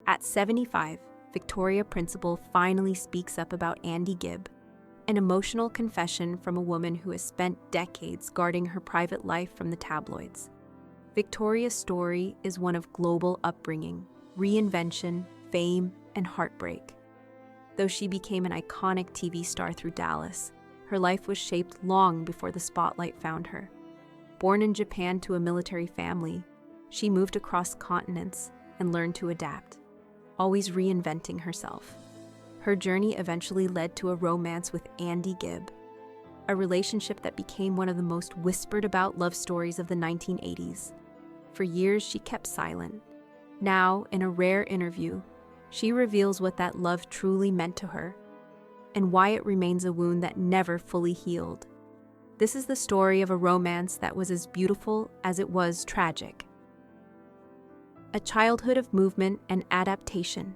At 75, Victoria Principal finally speaks up about Andy Gibb, an emotional confession from a woman who has spent decades guarding her private life from the tabloids. Victoria's story is one of global upbringing, reinvention, fame, and heartbreak. Though she became an iconic TV star through Dallas, her life was shaped long before the spotlight found her. Born in Japan to a military family, she moved across continents and learned to adapt, always reinventing herself. Her journey eventually led to a romance with Andy Gibb, a relationship that became one of the most whispered about love stories of the 1980s. For years, she kept silent. Now, in a rare interview, she reveals what that love truly meant to her and why it remains a wound that never fully healed. This is the story of a romance that was as beautiful as it was tragic. A childhood of movement and adaptation.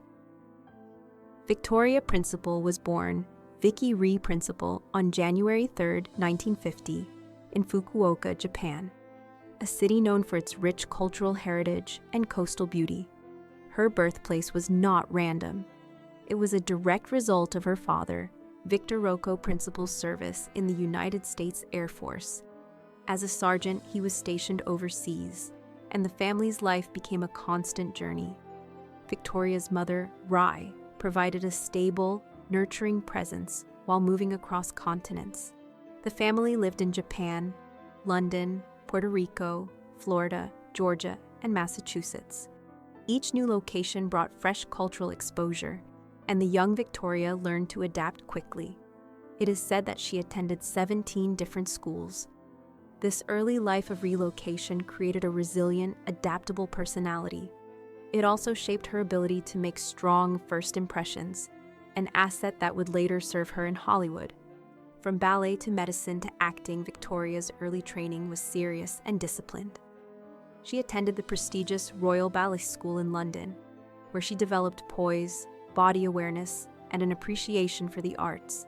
Victoria Principal was born Vicky Ree Principal on January 3, 1950, in Fukuoka, Japan, a city known for its rich cultural heritage and coastal beauty. Her birthplace was not random. It was a direct result of her father, Victor Rocco Principal's service in the United States Air Force. As a sergeant, he was stationed overseas, and the family's life became a constant journey. Victoria's mother, Rai, provided a stable, nurturing presence while moving across continents. The family lived in Japan, London, Puerto Rico, Florida, Georgia, and Massachusetts. Each new location brought fresh cultural exposure, and the young Victoria learned to adapt quickly. It is said that she attended 17 different schools. This early life of relocation created a resilient, adaptable personality. It also shaped her ability to make strong first impressions, an asset that would later serve her in Hollywood. From ballet to medicine to acting, Victoria's early training was serious and disciplined. She attended the prestigious Royal Ballet School in London, where she developed poise, body awareness, and an appreciation for the arts.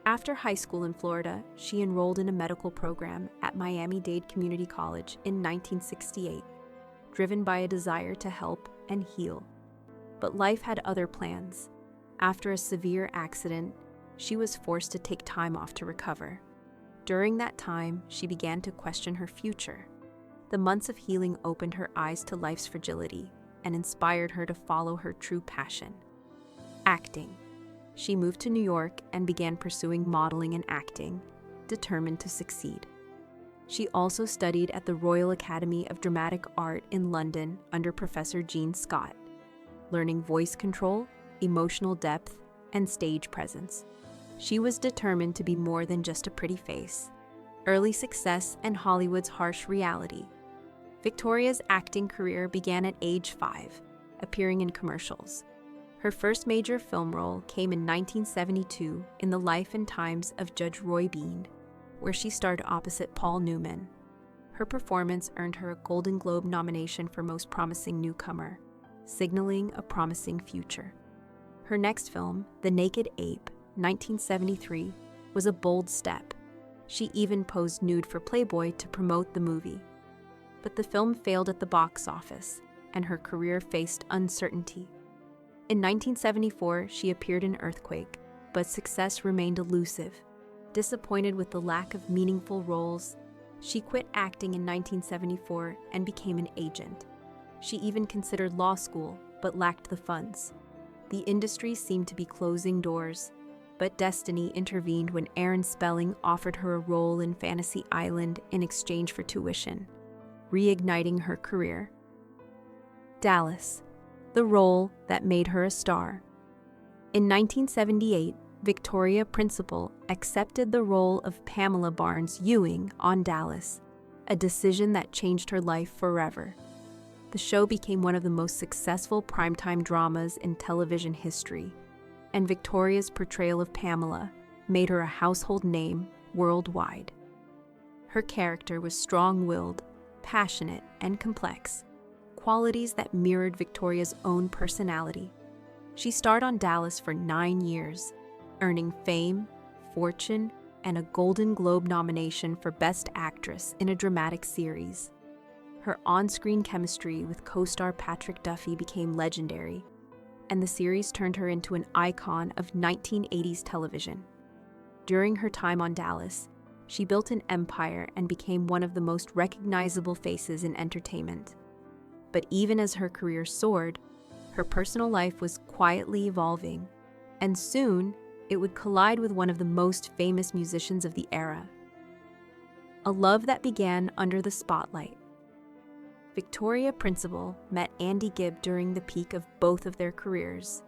After high school in Florida, she enrolled in a medical program at Miami-Dade Community College in 1968, driven by a desire to help and heal. But life had other plans. After a severe accident, she was forced to take time off to recover. During that time, she began to question her future. The months of healing opened her eyes to life's fragility and inspired her to follow her true passion: acting. She moved to New York and began pursuing modeling and acting, determined to succeed. She also studied at the Royal Academy of Dramatic Art in London under Professor Jean Scott, learning voice control, emotional depth, and stage presence. She was determined to be more than just a pretty face, early success, and Hollywood's harsh reality. Victoria's acting career began at age 5, appearing in commercials. Her first major film role came in 1972 in The Life and Times of Judge Roy Bean, where she starred opposite Paul Newman. Her performance earned her a Golden Globe nomination for Most Promising Newcomer, signaling a promising future. Her next film, The Naked Ape, 1973, was a bold step. She even posed nude for Playboy to promote the movie. But the film failed at the box office, and her career faced uncertainty. In 1974, she appeared in Earthquake, but success remained elusive. Disappointed with the lack of meaningful roles, she quit acting in 1974 and became an agent. She even considered law school, but lacked the funds. The industry seemed to be closing doors, but destiny intervened when Aaron Spelling offered her a role in Fantasy Island in exchange for tuition, reigniting her career. Dallas, the role that made her a star. In 1978, Victoria Principal accepted the role of Pamela Barnes Ewing on Dallas, a decision that changed her life forever. The show became one of the most successful primetime dramas in television history, and Victoria's portrayal of Pamela made her a household name worldwide. Her character was strong-willed, passionate, and complex, qualities that mirrored Victoria's own personality. She starred on Dallas for 9 years, earning fame, fortune, and a Golden Globe nomination for Best Actress in a Dramatic Series. Her on-screen chemistry with co-star Patrick Duffy became legendary, and the series turned her into an icon of 1980s television. During her time on Dallas, she built an empire and became one of the most recognizable faces in entertainment. But even as her career soared, her personal life was quietly evolving, and soon it would collide with one of the most famous musicians of the era. A love that began under the spotlight. Victoria Principal met Andy Gibb during the peak of both of their careers.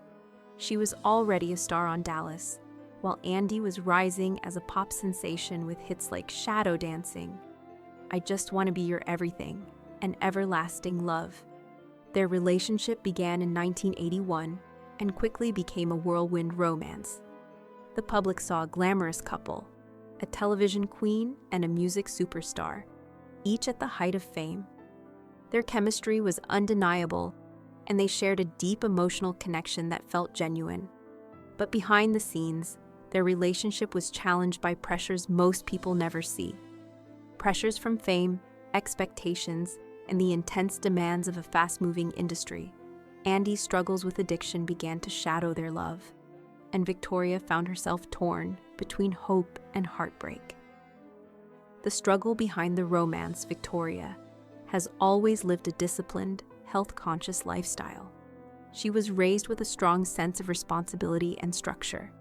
She was already a star on Dallas, while Andy was rising as a pop sensation with hits like Shadow Dancing, I Just Want to Be Your Everything, and Everlasting Love. Their relationship began in 1981 and quickly became a whirlwind romance. The public saw a glamorous couple, a television queen and a music superstar, each at the height of fame. Their chemistry was undeniable, and they shared a deep emotional connection that felt genuine. But behind the scenes, their relationship was challenged by pressures most people never see. Pressures from fame, expectations, and the intense demands of a fast-moving industry. Andy's struggles with addiction began to shadow their love, and Victoria found herself torn between hope and heartbreak. The struggle behind the romance, Victoria, has always lived a disciplined, health-conscious lifestyle. She was raised with a strong sense of responsibility and structure,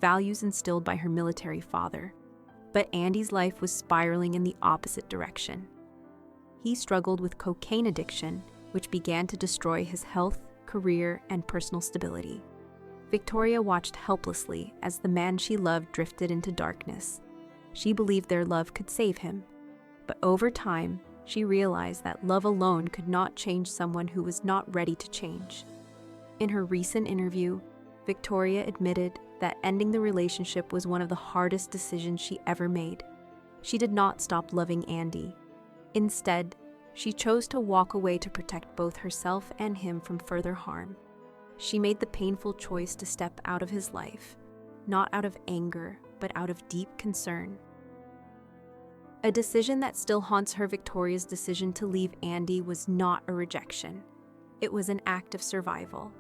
values instilled by her military father. But Andy's life was spiraling in the opposite direction. He struggled with cocaine addiction, which began to destroy his health, career, and personal stability. Victoria watched helplessly as the man she loved drifted into darkness. She believed their love could save him, but over time, she realized that love alone could not change someone who was not ready to change. In her recent interview, Victoria admitted that ending the relationship was one of the hardest decisions she ever made. She did not stop loving Andy. Instead, she chose to walk away to protect both herself and him from further harm. She made the painful choice to step out of his life, not out of anger, but out of deep concern. A decision that still haunts her. Victoria's decision to leave Andy was not a rejection. It was an act of survival.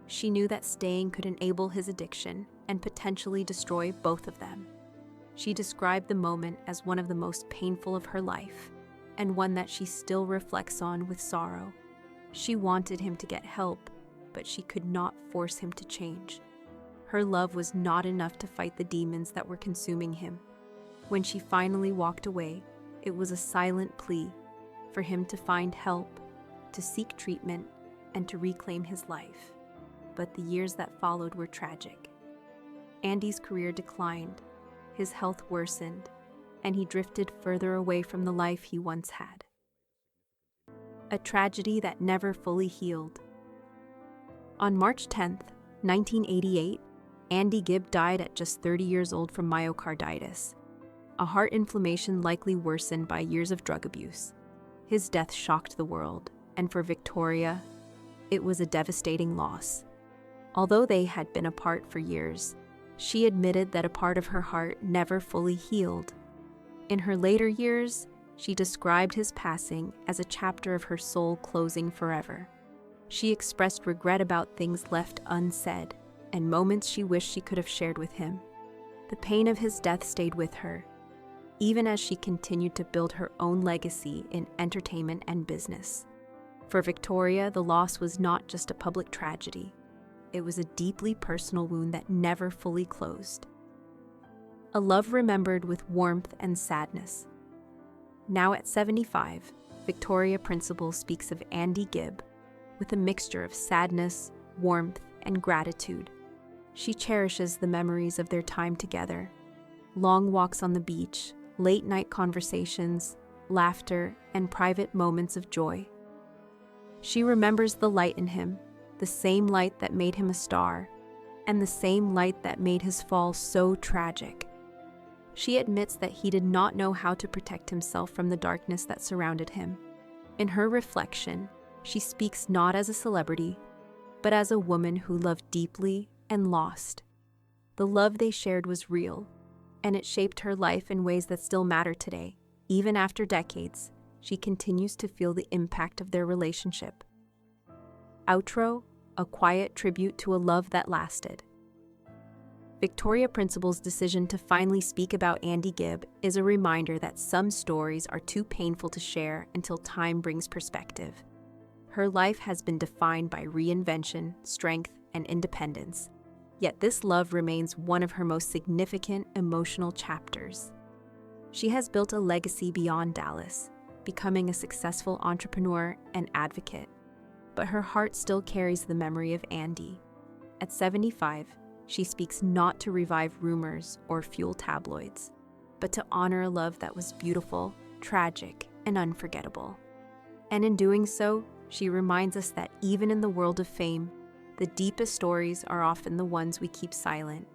She knew that staying could enable his addiction and potentially destroy both of them. She described the moment as one of the most painful of her life, and one that she still reflects on with sorrow. She wanted him to get help, but she could not force him to change. Her love was not enough to fight the demons that were consuming him. When she finally walked away, it was a silent plea for him to find help, to seek treatment, and to reclaim his life. But the years that followed were tragic. Andy's career declined, his health worsened, and he drifted further away from the life he once had. A tragedy that never fully healed. On March 10th, 1988, Andy Gibb died at just 30 years old from myocarditis, a heart inflammation likely worsened by years of drug abuse. His death shocked the world, and for Victoria, it was a devastating loss. Although they had been apart for years, she admitted that a part of her heart never fully healed. In her later years, she described his passing as a chapter of her soul closing forever. She expressed regret about things left unsaid and moments she wished she could have shared with him. The pain of his death stayed with her, even as she continued to build her own legacy in entertainment and business. For Victoria, the loss was not just a public tragedy. It was a deeply personal wound that never fully closed. A love remembered with warmth and sadness. Now at 75, Victoria Principal speaks of Andy Gibb with a mixture of sadness, warmth, and gratitude. She cherishes the memories of their time together, long walks on the beach, late-night conversations, laughter, and private moments of joy. She remembers the light in him, the same light that made him a star, and the same light that made his fall so tragic. She admits that he did not know how to protect himself from the darkness that surrounded him. In her reflection, she speaks not as a celebrity, but as a woman who loved deeply and lost. The love they shared was real, and it shaped her life in ways that still matter today, even after decades. she continues to feel the impact of their relationship. Outro, a quiet tribute to a love that lasted. Victoria Principal's decision to finally speak about Andy Gibb is a reminder that some stories are too painful to share until time brings perspective. Her life has been defined by reinvention, strength, and independence, yet this love remains one of her most significant emotional chapters. She has built a legacy beyond Dallas, becoming a successful entrepreneur and advocate, but her heart still carries the memory of Andy. At 75, she speaks not to revive rumors or fuel tabloids, but to honor a love that was beautiful, tragic, and unforgettable. And in doing so, she reminds us that even in the world of fame, the deepest stories are often the ones we keep silent